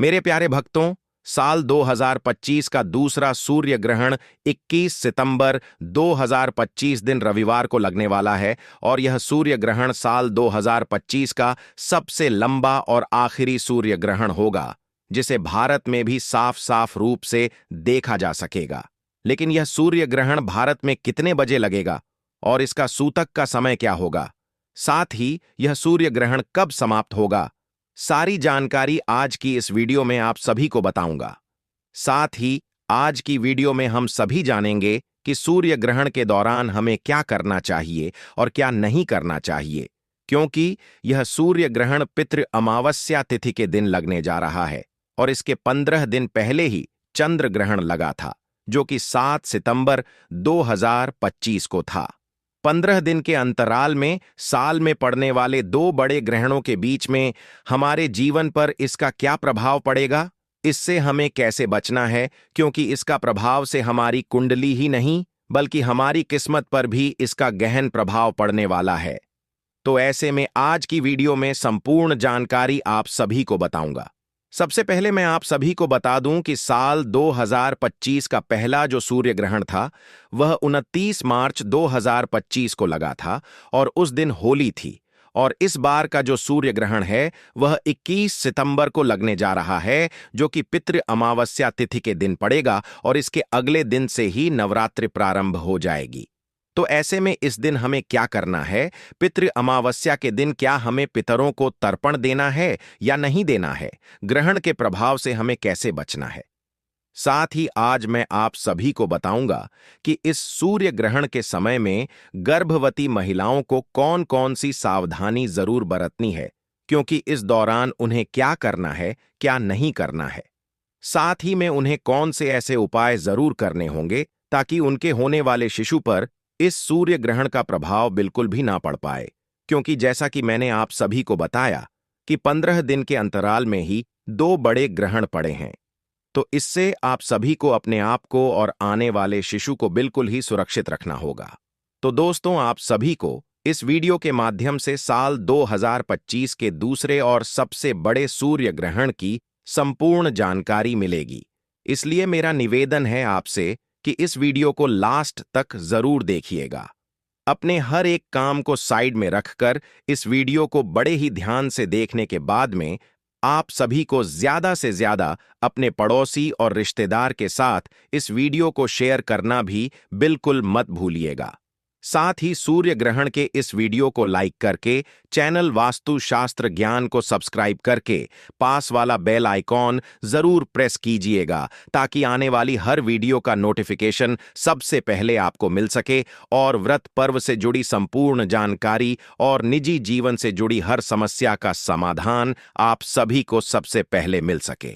मेरे प्यारे भक्तों, साल 2025 का दूसरा सूर्य ग्रहण 21 सितंबर 2025 दिन रविवार को लगने वाला है और यह सूर्य ग्रहण साल 2025 का सबसे लंबा और आखिरी सूर्य ग्रहण होगा, जिसे भारत में भी साफ साफ रूप से देखा जा सकेगा। लेकिन यह सूर्य ग्रहण भारत में कितने बजे लगेगा और इसका सूतक का समय क्या होगा, साथ ही यह सूर्य ग्रहण कब समाप्त होगा, सारी जानकारी आज की इस वीडियो में आप सभी को बताऊंगा। साथ ही आज की वीडियो में हम सभी जानेंगे कि सूर्य ग्रहण के दौरान हमें क्या करना चाहिए और क्या नहीं करना चाहिए, क्योंकि यह सूर्य ग्रहण पितृ अमावस्या तिथि के दिन लगने जा रहा है और इसके 15 दिन पहले ही चंद्र ग्रहण लगा था, जो कि 7 सितंबर 2025 को था। 15 दिन के अंतराल में साल में पड़ने वाले दो बड़े ग्रहणों के बीच में हमारे जीवन पर इसका क्या प्रभाव पड़ेगा, इससे हमें कैसे बचना है, क्योंकि इसका प्रभाव से हमारी कुंडली ही नहीं बल्कि हमारी किस्मत पर भी इसका गहन प्रभाव पड़ने वाला है। तो ऐसे में आज की वीडियो में संपूर्ण जानकारी आप सभी को बताऊंगा। सबसे पहले मैं आप सभी को बता दूं कि साल 2025 का पहला जो सूर्य ग्रहण था वह 29 मार्च 2025 को लगा था और उस दिन होली थी, और इस बार का जो सूर्य ग्रहण है वह 21 सितंबर को लगने जा रहा है, जो कि पितृ अमावस्या तिथि के दिन पड़ेगा और इसके अगले दिन से ही नवरात्रि प्रारंभ हो जाएगी। तो ऐसे में इस दिन हमें क्या करना है, पितृ अमावस्या के दिन क्या हमें पितरों को तर्पण देना है या नहीं देना है, ग्रहण के प्रभाव से हमें कैसे बचना है। साथ ही आज मैं आप सभी को बताऊंगा कि इस सूर्य ग्रहण के समय में गर्भवती महिलाओं को कौन कौन सी सावधानी जरूर बरतनी है, क्योंकि इस दौरान उन्हें क्या करना है, क्या नहीं करना है। साथ ही में उन्हें कौन से ऐसे उपाय जरूर करने होंगे ताकि उनके होने वाले शिशु पर इस सूर्य ग्रहण का प्रभाव बिल्कुल भी ना पड़ पाए, क्योंकि जैसा कि मैंने आप सभी को बताया कि 15 दिन के अंतराल में ही दो बड़े ग्रहण पड़े हैं। तो इससे आप सभी को अपने आप को और आने वाले शिशु को बिल्कुल ही सुरक्षित रखना होगा। तो दोस्तों, आप सभी को इस वीडियो के माध्यम से साल 2025 के दूसरे और सबसे बड़े सूर्य ग्रहण की संपूर्ण जानकारी मिलेगी। इसलिए मेरा निवेदन है आपसे कि इस वीडियो को लास्ट तक जरूर देखिएगा। अपने हर एक काम को साइड में रखकर इस वीडियो को बड़े ही ध्यान से देखने के बाद में आप सभी को ज्यादा से ज्यादा अपने पड़ोसी और रिश्तेदार के साथ इस वीडियो को शेयर करना भी बिल्कुल मत भूलिएगा। साथ ही सूर्य ग्रहण के इस वीडियो को लाइक करके चैनल वास्तु शास्त्र ज्ञान को सब्सक्राइब करके पास वाला बेल आइकॉन जरूर प्रेस कीजिएगा, ताकि आने वाली हर वीडियो का नोटिफिकेशन सबसे पहले आपको मिल सके और व्रत पर्व से जुड़ी संपूर्ण जानकारी और निजी जीवन से जुड़ी हर समस्या का समाधान आप सभी को सबसे पहले मिल सके।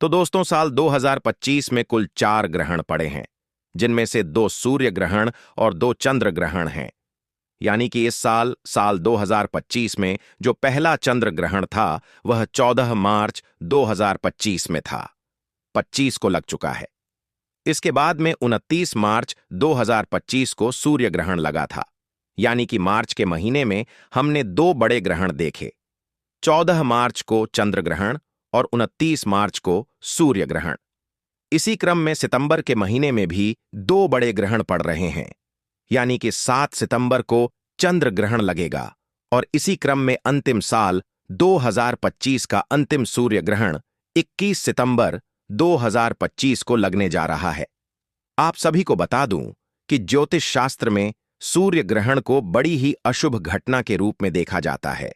तो दोस्तों, साल 2025 में कुल 4 ग्रहण पड़े हैं, जिनमें से 2 सूर्य ग्रहण और 2 चंद्र ग्रहण हैं। यानी कि इस साल 2025 में जो पहला चंद्र ग्रहण था वह 14 मार्च 2025 में था, 25 को लग चुका है। इसके बाद में 29 मार्च 2025 को सूर्य ग्रहण लगा था, यानी कि मार्च के महीने में हमने 2 बड़े ग्रहण देखे, 14 मार्च को चंद्र ग्रहण और 29 मार्च को सूर्य ग्रहण। इसी क्रम में सितंबर के महीने में भी 2 बड़े ग्रहण पड़ रहे हैं, यानी कि 7 सितंबर को चंद्र ग्रहण लगेगा और इसी क्रम में अंतिम साल 2025 का अंतिम सूर्य ग्रहण 21 सितंबर 2025 को लगने जा रहा है। आप सभी को बता दूं कि ज्योतिष शास्त्र में सूर्य ग्रहण को बड़ी ही अशुभ घटना के रूप में देखा जाता है,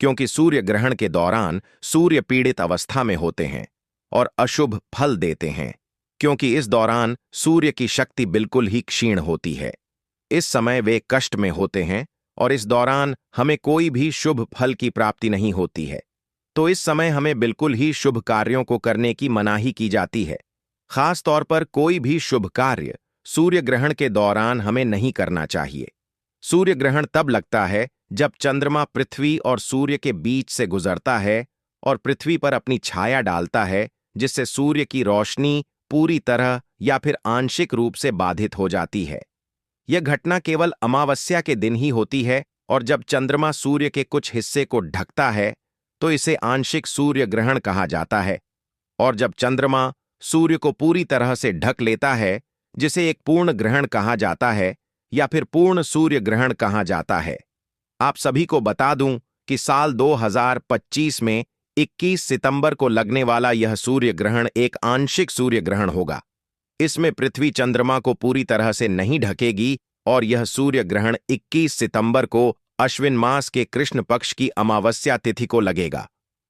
क्योंकि सूर्य ग्रहण के दौरान सूर्य पीड़ित अवस्था में होते हैं और अशुभ फल देते हैं, क्योंकि इस दौरान सूर्य की शक्ति बिल्कुल ही क्षीण होती है। इस समय वे कष्ट में होते हैं और इस दौरान हमें कोई भी शुभ फल की प्राप्ति नहीं होती है। तो इस समय हमें बिल्कुल ही शुभ कार्यों को करने की मनाही की जाती है। खास तौर पर कोई भी शुभ कार्य सूर्य ग्रहण के दौरान हमें नहीं करना चाहिए। सूर्य ग्रहण तब लगता है जब चंद्रमा पृथ्वी और सूर्य के बीच से गुजरता है और पृथ्वी पर अपनी छाया डालता है, जिससे सूर्य की रोशनी पूरी तरह या फिर आंशिक रूप से बाधित हो जाती है। यह घटना केवल अमावस्या के दिन ही होती है और जब चंद्रमा सूर्य के कुछ हिस्से को ढकता है तो इसे आंशिक सूर्य ग्रहण कहा जाता है। और जब चंद्रमा सूर्य को पूरी तरह से ढक लेता है, जिसे एक पूर्ण ग्रहण कहा जाता है या फिर पूर्ण सूर्य ग्रहण कहा जाता है। आप सभी को बता दूं कि साल 2025 में 21 सितंबर को लगने वाला यह सूर्य ग्रहण एक आंशिक सूर्य ग्रहण होगा। इसमें पृथ्वी चंद्रमा को पूरी तरह से नहीं ढकेगी और यह सूर्य ग्रहण 21 सितंबर को अश्विन मास के कृष्ण पक्ष की अमावस्या तिथि को लगेगा।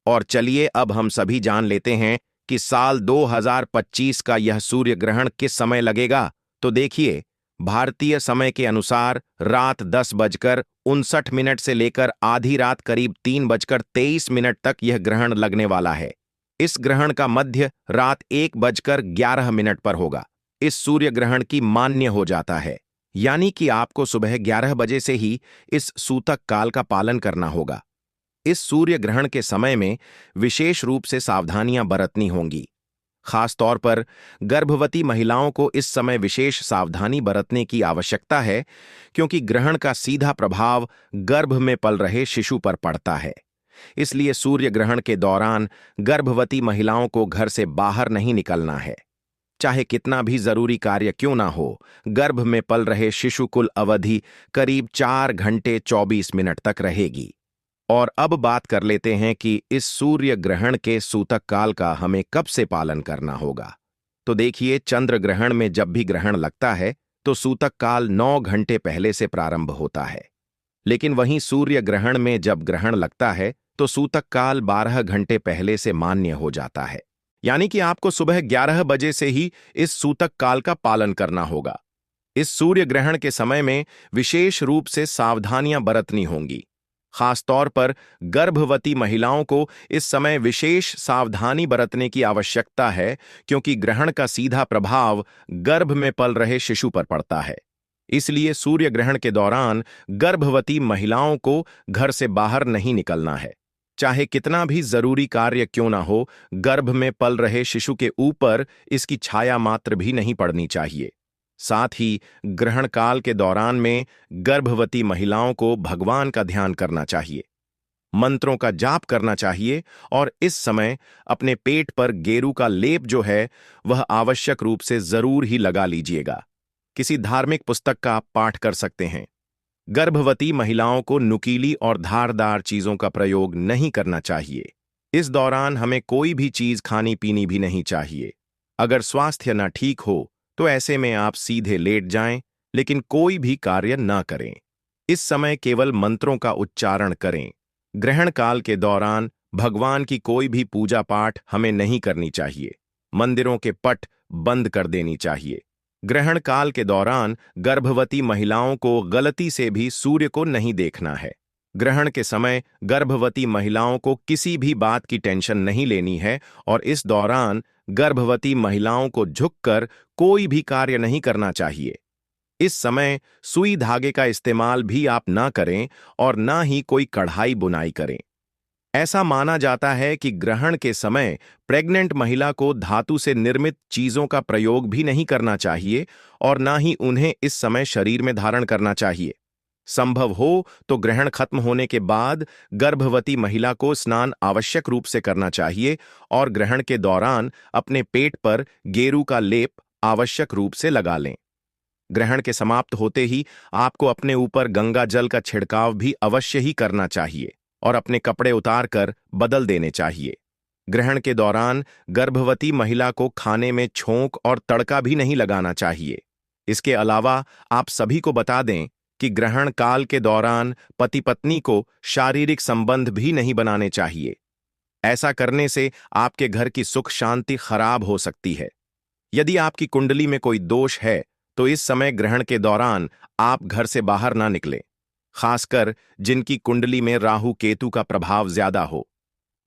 और चलिए अब हम सभी जान लेते हैं कि साल 2025 का यह सूर्य ग्रहण किस समय लगेगा। तो देखिए, भारतीय समय के अनुसार रात 10:59 से लेकर आधी रात करीब 3:23 तक यह ग्रहण लगने वाला है। इस ग्रहण का मध्य रात 1:11 पर होगा। इस सूर्य ग्रहण की मान्य हो जाता है, यानी कि आपको सुबह 11 बजे से ही इस सूतक काल का पालन करना होगा। इस सूर्य ग्रहण के समय में विशेष रूप से सावधानियां बरतनी होंगी। खास तौर पर गर्भवती महिलाओं को इस समय विशेष सावधानी बरतने की आवश्यकता है, क्योंकि ग्रहण का सीधा प्रभाव गर्भ में पल रहे शिशु पर पड़ता है। इसलिए सूर्य ग्रहण के दौरान गर्भवती महिलाओं को घर से बाहर नहीं निकलना है। चाहे कितना भी जरूरी कार्य क्यों ना हो, गर्भ में पल रहे शिशु कुल अवधि करीब 4 घंटे 24 मिनट तक रहेगी। और अब बात कर लेते हैं कि इस सूर्य ग्रहण के सूतक काल का हमें कब से पालन करना होगा। तो देखिए, चंद्र ग्रहण में जब भी ग्रहण लगता है तो सूतक काल 9 घंटे पहले से प्रारंभ होता है। लेकिन वहीं सूर्य ग्रहण में जब ग्रहण लगता है तो सूतक काल 12 घंटे पहले से मान्य हो जाता है। यानी कि आपको सुबह 11 बजे से ही इस सूतक काल का पालन करना होगा। इस सूर्य ग्रहण के समय में विशेष रूप से सावधानियां बरतनी होंगी। खास तौर पर गर्भवती महिलाओं को इस समय विशेष सावधानी बरतने की आवश्यकता है, क्योंकि ग्रहण का सीधा प्रभाव गर्भ में पल रहे शिशु पर पड़ता है। इसलिए सूर्य ग्रहण के दौरान गर्भवती महिलाओं को घर से बाहर नहीं निकलना है। चाहे कितना भी जरूरी कार्य क्यों ना हो, गर्भ में पल रहे शिशु के ऊपर इसकी छाया मात्र भी नहीं पड़नी चाहिए। साथ ही ग्रहण काल के दौरान में गर्भवती महिलाओं को भगवान का ध्यान करना चाहिए, मंत्रों का जाप करना चाहिए और इस समय अपने पेट पर गेरू का लेप जो है वह आवश्यक रूप से जरूर ही लगा लीजिएगा। किसी धार्मिक पुस्तक का आप पाठ कर सकते हैं। गर्भवती महिलाओं को नुकीली और धारदार चीजों का प्रयोग नहीं करना चाहिए। इस दौरान हमें कोई भी चीज खानी पीनी भी नहीं चाहिए। अगर स्वास्थ्य न ठीक हो तो ऐसे में आप सीधे लेट जाएं, लेकिन कोई भी कार्य न करें। इस समय केवल मंत्रों का उच्चारण करें। ग्रहण काल के दौरान भगवान की कोई भी पूजा पाठ हमें नहीं करनी चाहिए। मंदिरों के पट बंद कर देनी चाहिए। ग्रहण काल के दौरान गर्भवती महिलाओं को गलती से भी सूर्य को नहीं देखना है। ग्रहण के समय गर्भवती महिलाओं को किसी भी बात की टेंशन नहीं लेनी है और इस दौरान गर्भवती महिलाओं को झुककर कोई भी कार्य नहीं करना चाहिए। इस समय सुई धागे का इस्तेमाल भी आप ना करें और ना ही कोई कढ़ाई बुनाई करें। ऐसा माना जाता है कि ग्रहण के समय प्रेग्नेंट महिला को धातु से निर्मित चीजों का प्रयोग भी नहीं करना चाहिए और ना ही उन्हें इस समय शरीर में धारण करना चाहिए। संभव हो तो ग्रहण खत्म होने के बाद गर्भवती महिला को स्नान आवश्यक रूप से करना चाहिए और ग्रहण के दौरान अपने पेट पर गेरू का लेप आवश्यक रूप से लगा लें। ग्रहण के समाप्त होते ही आपको अपने ऊपर गंगा जल का छिड़काव भी अवश्य ही करना चाहिए और अपने कपड़े उतारकर बदल देने चाहिए। ग्रहण के दौरान गर्भवती महिला को खाने में छोंक और तड़का भी नहीं लगाना चाहिए। इसके अलावा आप सभी को बता दें कि ग्रहण काल के दौरान पति पत्नी को शारीरिक संबंध भी नहीं बनाने चाहिए। ऐसा करने से आपके घर की सुख शांति खराब हो सकती है। यदि आपकी कुंडली में कोई दोष है तो इस समय ग्रहण के दौरान आप घर से बाहर ना निकलें, खासकर जिनकी कुंडली में राहु केतु का प्रभाव ज्यादा हो।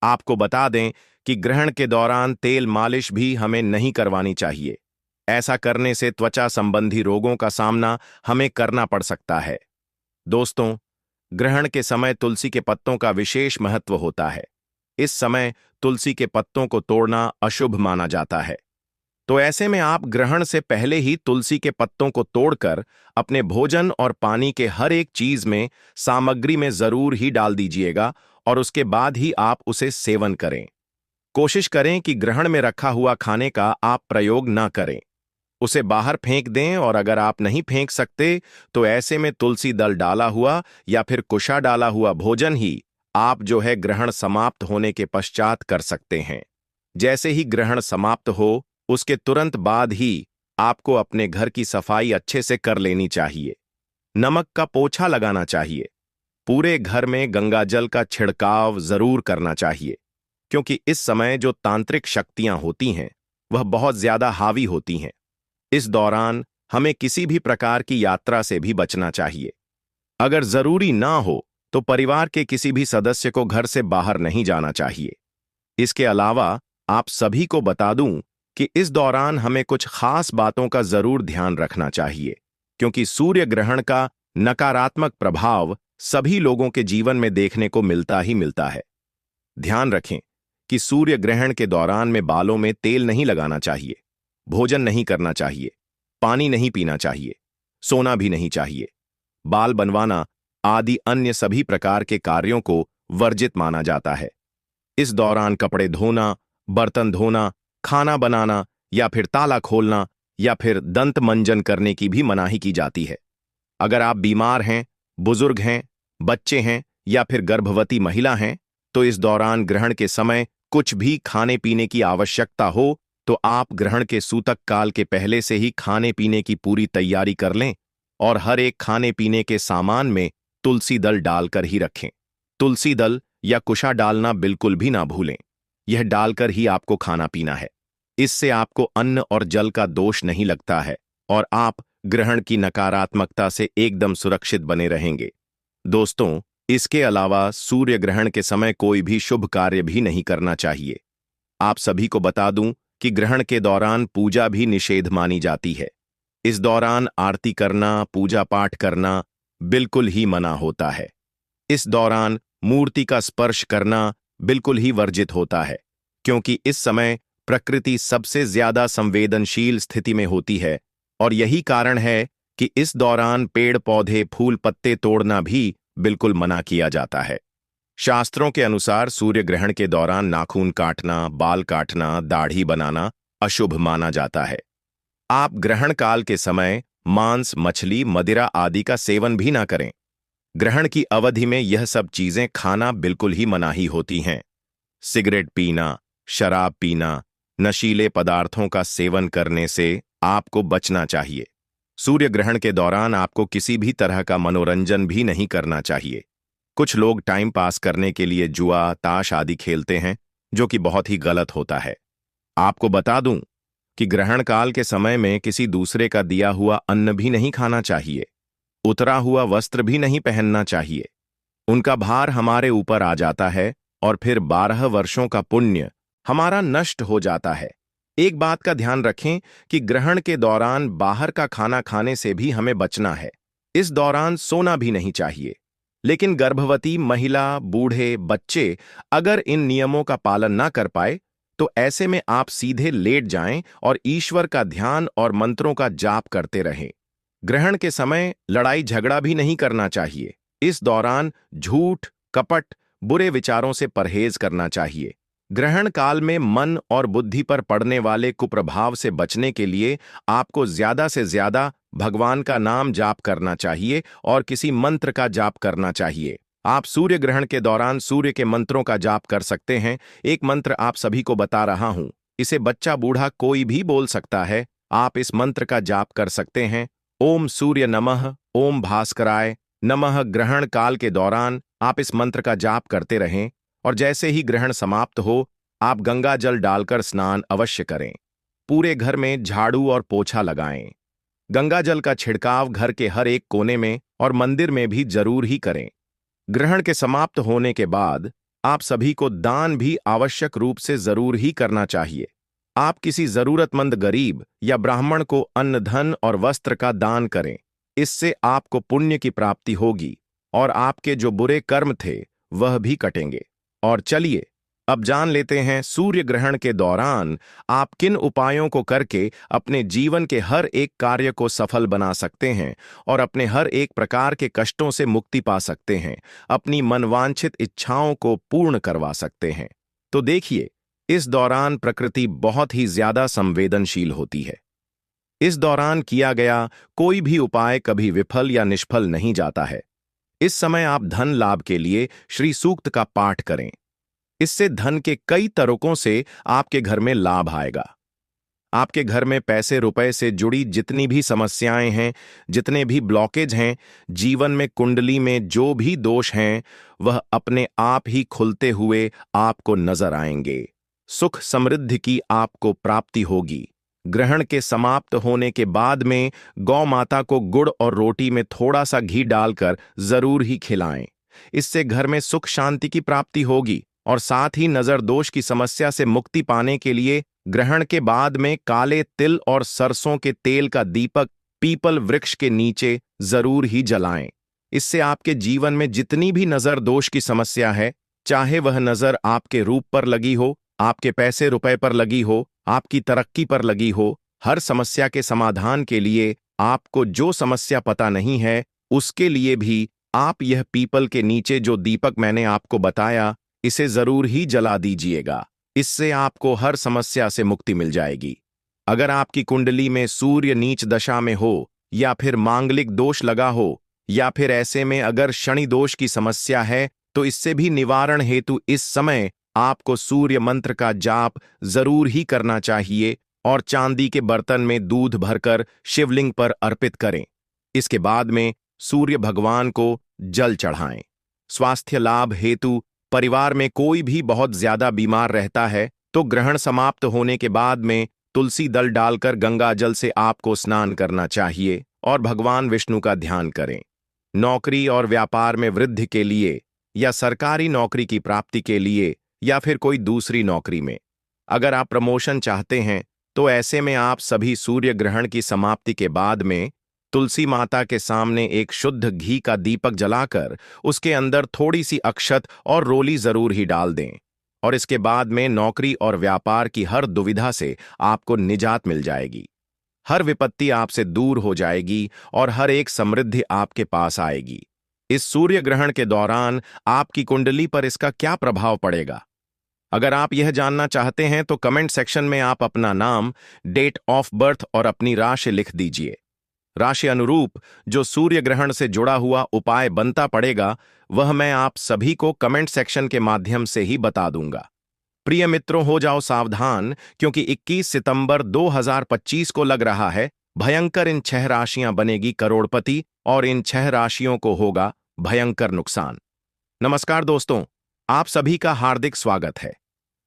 आपको बता दें कि ग्रहण के दौरान तेल मालिश भी हमें नहीं करवानी चाहिए। ऐसा करने से त्वचा संबंधी रोगों का सामना हमें करना पड़ सकता है। दोस्तों, ग्रहण के समय तुलसी के पत्तों का विशेष महत्व होता है। इस समय तुलसी के पत्तों को तोड़ना अशुभ माना जाता है। तो ऐसे में आप ग्रहण से पहले ही तुलसी के पत्तों को तोड़कर अपने भोजन और पानी के हर एक चीज में सामग्री में जरूर ही डाल दीजिएगा और उसके बाद ही आप उसे सेवन करें। कोशिश करें कि ग्रहण में रखा हुआ खाने का आप प्रयोग ना करें, उसे बाहर फेंक दें, और अगर आप नहीं फेंक सकते तो ऐसे में तुलसी दल डाला हुआ या फिर कुशा डाला हुआ भोजन ही आप जो है ग्रहण समाप्त होने के पश्चात कर सकते हैं। जैसे ही ग्रहण समाप्त हो, उसके तुरंत बाद ही आपको अपने घर की सफाई अच्छे से कर लेनी चाहिए। नमक का पोछा लगाना चाहिए। पूरे घर में गंगाजल का छिड़काव जरूर करना चाहिए, क्योंकि इस समय जो तांत्रिक शक्तियां होती हैं वह बहुत ज्यादा हावी होती हैं। इस दौरान हमें किसी भी प्रकार की यात्रा से भी बचना चाहिए। अगर जरूरी ना हो तो परिवार के किसी भी सदस्य को घर से बाहर नहीं जाना चाहिए। इसके अलावा आप सभी को बता दूं कि इस दौरान हमें कुछ खास बातों का जरूर ध्यान रखना चाहिए, क्योंकि सूर्य ग्रहण का नकारात्मक प्रभाव सभी लोगों के जीवन में देखने को मिलता ही मिलता है। ध्यान रखें कि सूर्य ग्रहण के दौरान में बालों में तेल नहीं लगाना चाहिए, भोजन नहीं करना चाहिए, पानी नहीं पीना चाहिए, सोना भी नहीं चाहिए। बाल बनवाना आदि अन्य सभी प्रकार के कार्यों को वर्जित माना जाता है। इस दौरान कपड़े धोना, बर्तन धोना, खाना बनाना या फिर ताला खोलना या फिर दंत मंजन करने की भी मनाही की जाती है। अगर आप बीमार हैं, बुजुर्ग हैं, बच्चे हैं या फिर गर्भवती महिला हैं, तो इस दौरान ग्रहण के समय कुछ भी खाने पीने की आवश्यकता हो तो आप ग्रहण के सूतक काल के पहले से ही खाने पीने की पूरी तैयारी कर लें और हर एक खाने पीने के सामान में तुलसी दल डालकर ही रखें। तुलसी दल या कुशा डालना बिल्कुल भी ना भूलें। यह डालकर ही आपको खाना पीना है। इससे आपको अन्न और जल का दोष नहीं लगता है और आप ग्रहण की नकारात्मकता से एकदम सुरक्षित बने रहेंगे। दोस्तों, इसके अलावा सूर्य ग्रहण के समय कोई भी शुभ कार्य भी नहीं करना चाहिए। आप सभी को बता दूं कि ग्रहण के दौरान पूजा भी निषेध मानी जाती है। इस दौरान आरती करना, पूजा पाठ करना बिल्कुल ही मना होता है। इस दौरान मूर्ति का स्पर्श करना बिल्कुल ही वर्जित होता है, क्योंकि इस समय प्रकृति सबसे ज्यादा संवेदनशील स्थिति में होती है और यही कारण है कि इस दौरान पेड़ पौधे, फूल पत्ते तोड़ना भी बिल्कुल मना किया जाता है। शास्त्रों के अनुसार सूर्य ग्रहण के दौरान नाखून काटना, बाल काटना, दाढ़ी बनाना अशुभ माना जाता है। आप ग्रहण काल के समय मांस, मछली, मदिरा आदि का सेवन भी ना करें। ग्रहण की अवधि में यह सब चीजें खाना बिल्कुल ही मनाही होती हैं। सिगरेट पीना, शराब पीना, नशीले पदार्थों का सेवन करने से आपको बचना चाहिए। सूर्य ग्रहण के दौरान आपको किसी भी तरह का मनोरंजन भी नहीं करना चाहिए। कुछ लोग टाइम पास करने के लिए जुआ, ताश आदि खेलते हैं, जो कि बहुत ही गलत होता है। आपको बता दूं कि ग्रहण काल के समय में किसी दूसरे का दिया हुआ अन्न भी नहीं खाना चाहिए। उतरा हुआ वस्त्र भी नहीं पहनना चाहिए। उनका भार हमारे ऊपर आ जाता है और फिर 12 वर्षों का पुण्य हमारा नष्ट हो जाता है। एक बात का ध्यान रखें कि ग्रहण के दौरान बाहर का खाना खाने से भी हमें बचना है। इस दौरान सोना भी नहीं चाहिए। लेकिन गर्भवती महिला, बूढ़े, बच्चे अगर इन नियमों का पालन ना कर पाए तो ऐसे में आप सीधे लेट जाएं और ईश्वर का ध्यान और मंत्रों का जाप करते रहें। ग्रहण के समय लड़ाई झगड़ा भी नहीं करना चाहिए। इस दौरान झूठ, कपट, बुरे विचारों से परहेज करना चाहिए। ग्रहण काल में मन और बुद्धि पर पड़ने वाले कुप्रभाव से बचने के लिए आपको ज्यादा से ज्यादा भगवान का नाम जाप करना चाहिए और किसी मंत्र का जाप करना चाहिए। आप सूर्य ग्रहण के दौरान सूर्य के मंत्रों का जाप कर सकते हैं। एक मंत्र आप सभी को बता रहा हूं, इसे बच्चा बूढ़ा कोई भी बोल सकता है। आप इस मंत्र का जाप कर सकते हैं। ओम सूर्य नमः, ओम भास्कराय नमः। ग्रहण काल के दौरान आप इस मंत्र का जाप करते रहें और जैसे ही ग्रहण समाप्त हो, आप गंगा जल डालकर स्नान अवश्य करें। पूरे घर में झाड़ू और पोछा लगाएं। गंगा जल का छिड़काव घर के हर एक कोने में और मंदिर में भी जरूर ही करें। ग्रहण के समाप्त होने के बाद आप सभी को दान भी आवश्यक रूप से जरूर ही करना चाहिए। आप किसी जरूरतमंद गरीब या ब्राह्मण को अन्न, धन और वस्त्र का दान करें। इससे आपको पुण्य की प्राप्ति होगी और आपके जो बुरे कर्म थे वह भी कटेंगे। और चलिए अब जान लेते हैं सूर्य ग्रहण के दौरान आप किन उपायों को करके अपने जीवन के हर एक कार्य को सफल बना सकते हैं और अपने हर एक प्रकार के कष्टों से मुक्ति पा सकते हैं, अपनी मनवांछित इच्छाओं को पूर्ण करवा सकते हैं। तो देखिए, इस दौरान प्रकृति बहुत ही ज्यादा संवेदनशील होती है। इस दौरान किया गया कोई भी उपाय कभी विफल या निष्फल नहीं जाता है। इस समय आप धन लाभ के लिए श्री सूक्त का पाठ करें। इससे धन के कई तरीकों से आपके घर में लाभ आएगा। आपके घर में पैसे रुपए से जुड़ी जितनी भी समस्याएं हैं, जितने भी ब्लॉकेज हैं, जीवन में कुंडली में जो भी दोष हैं, वह अपने आप ही खुलते हुए आपको नजर आएंगे। सुख समृद्धि की आपको प्राप्ति होगी। ग्रहण के समाप्त होने के बाद में गौ माता को गुड़ और रोटी में थोड़ा सा घी डालकर जरूर ही खिलाएं। इससे घर में सुख शांति की प्राप्ति होगी और साथ ही नजर दोष की समस्या से मुक्ति पाने के लिए ग्रहण के बाद में काले तिल और सरसों के तेल का दीपक पीपल वृक्ष के नीचे जरूर ही जलाएं। इससे आपके जीवन में जितनी भी नजर दोष की समस्या है, चाहे वह नजर आपके रूप पर लगी हो, आपके पैसे रुपए पर लगी हो, आपकी तरक्की पर लगी हो, हर समस्या के समाधान के लिए आपको जो समस्या पता नहीं है, उसके लिए भी आप यह पीपल के नीचे जो दीपक मैंने आपको बताया, इसे जरूर ही जला दीजिएगा। इससे आपको हर समस्या से मुक्ति मिल जाएगी। अगर आपकी कुंडली में सूर्य नीच दशा में हो, या फिर मांगलिक दोष लगा हो, या फिर ऐसे में अगर शनि दोष की समस्या है, तो इससे भी निवारण हेतु इस समय आपको सूर्य मंत्र का जाप जरूर ही करना चाहिए और चांदी के बर्तन में दूध भरकर शिवलिंग पर अर्पित करें। इसके बाद में सूर्य भगवान को जल चढ़ाएं। स्वास्थ्य लाभ हेतु परिवार में कोई भी बहुत ज्यादा बीमार रहता है तो ग्रहण समाप्त होने के बाद में तुलसी दल डालकर गंगा जल से आपको स्नान करना चाहिए और भगवान विष्णु का ध्यान करें। नौकरी और व्यापार में वृद्धि के लिए, या सरकारी नौकरी की प्राप्ति के लिए, या फिर कोई दूसरी नौकरी में अगर आप प्रमोशन चाहते हैं, तो ऐसे में आप सभी सूर्य ग्रहण की समाप्ति के बाद में तुलसी माता के सामने एक शुद्ध घी का दीपक जलाकर उसके अंदर थोड़ी सी अक्षत और रोली जरूर ही डाल दें और इसके बाद में नौकरी और व्यापार की हर दुविधा से आपको निजात मिल जाएगी। हर विपत्ति आपसे दूर हो जाएगी और हर एक समृद्धि आपके पास आएगी। इस सूर्य ग्रहण के दौरान आपकी कुंडली पर इसका क्या प्रभाव पड़ेगा? अगर आप यह जानना चाहते हैं तो कमेंट सेक्शन में आप अपना नाम, डेट ऑफ बर्थ और अपनी राशि लिख दीजिए। राशि अनुरूप जो सूर्य ग्रहण से जुड़ा हुआ उपाय बनता पड़ेगा, वह मैं आप सभी को कमेंट सेक्शन के माध्यम से ही बता दूंगा। प्रिय मित्रों, हो जाओ सावधान, क्योंकि 21 सितंबर 2025 को लग रहा है भयंकर। इन 6 राशियां बनेगी करोड़पति और इन 6 राशियों को होगा भयंकर नुकसान। नमस्कार दोस्तों, आप सभी का हार्दिक स्वागत है।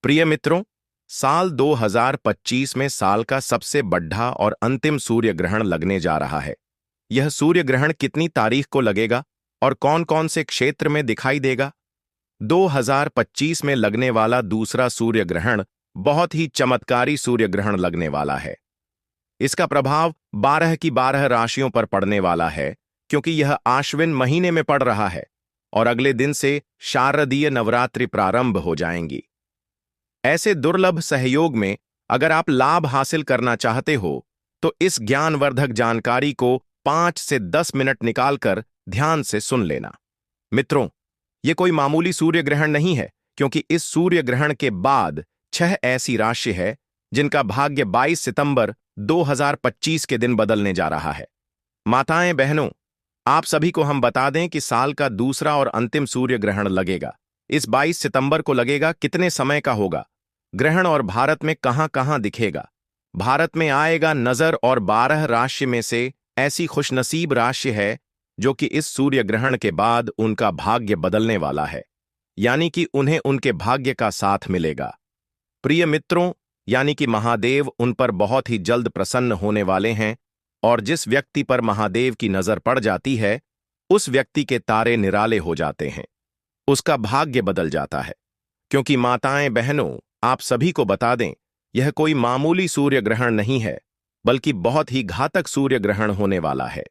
प्रिय मित्रों, साल 2025 में साल का सबसे बड़ा और अंतिम सूर्य ग्रहण लगने जा रहा है। यह सूर्य ग्रहण कितनी तारीख को लगेगा और कौन कौन से क्षेत्र में दिखाई देगा? 2025 में लगने वाला दूसरा सूर्य ग्रहण बहुत ही चमत्कारी सूर्य ग्रहण लगने वाला है। इसका प्रभाव 12 की 12 राशियों पर पड़ने वाला है, क्योंकि यह आश्विन महीने में पड़ रहा है और अगले दिन से शारदीय नवरात्रि प्रारंभ हो जाएंगी। ऐसे दुर्लभ सहयोग में अगर आप लाभ हासिल करना चाहते हो, तो इस ज्ञानवर्धक जानकारी को 5 से 10 मिनट निकालकर ध्यान से सुन लेना। मित्रों, यह कोई मामूली सूर्य ग्रहण नहीं है, क्योंकि इस सूर्य ग्रहण के बाद 6 ऐसी राशि है जिनका भाग्य 22 सितंबर 2025 के दिन बदलने जा रहा है। माताएं बहनों, आप सभी को हम बता दें कि साल का दूसरा और अंतिम सूर्य ग्रहण लगेगा। इस 22 सितंबर को लगेगा। कितने समय का होगा ग्रहण और भारत में कहां कहां दिखेगा? भारत में आएगा नजर और 12 राशि में से ऐसी खुशनसीब राशि है जो कि इस सूर्य ग्रहण के बाद उनका भाग्य बदलने वाला है, यानी कि उन्हें उनके भाग्य का साथ मिलेगा। प्रिय मित्रों, यानी कि महादेव उन पर बहुत ही जल्द प्रसन्न होने वाले हैं और जिस व्यक्ति पर महादेव की नजर पड़ जाती है, उस व्यक्ति के तारे निराले हो जाते हैं, उसका भाग्य बदल जाता है। क्योंकि माताएं बहनों, आप सभी को बता दें, यह कोई मामूली सूर्य ग्रहण नहीं है, बल्कि बहुत ही घातक सूर्य ग्रहण होने वाला है।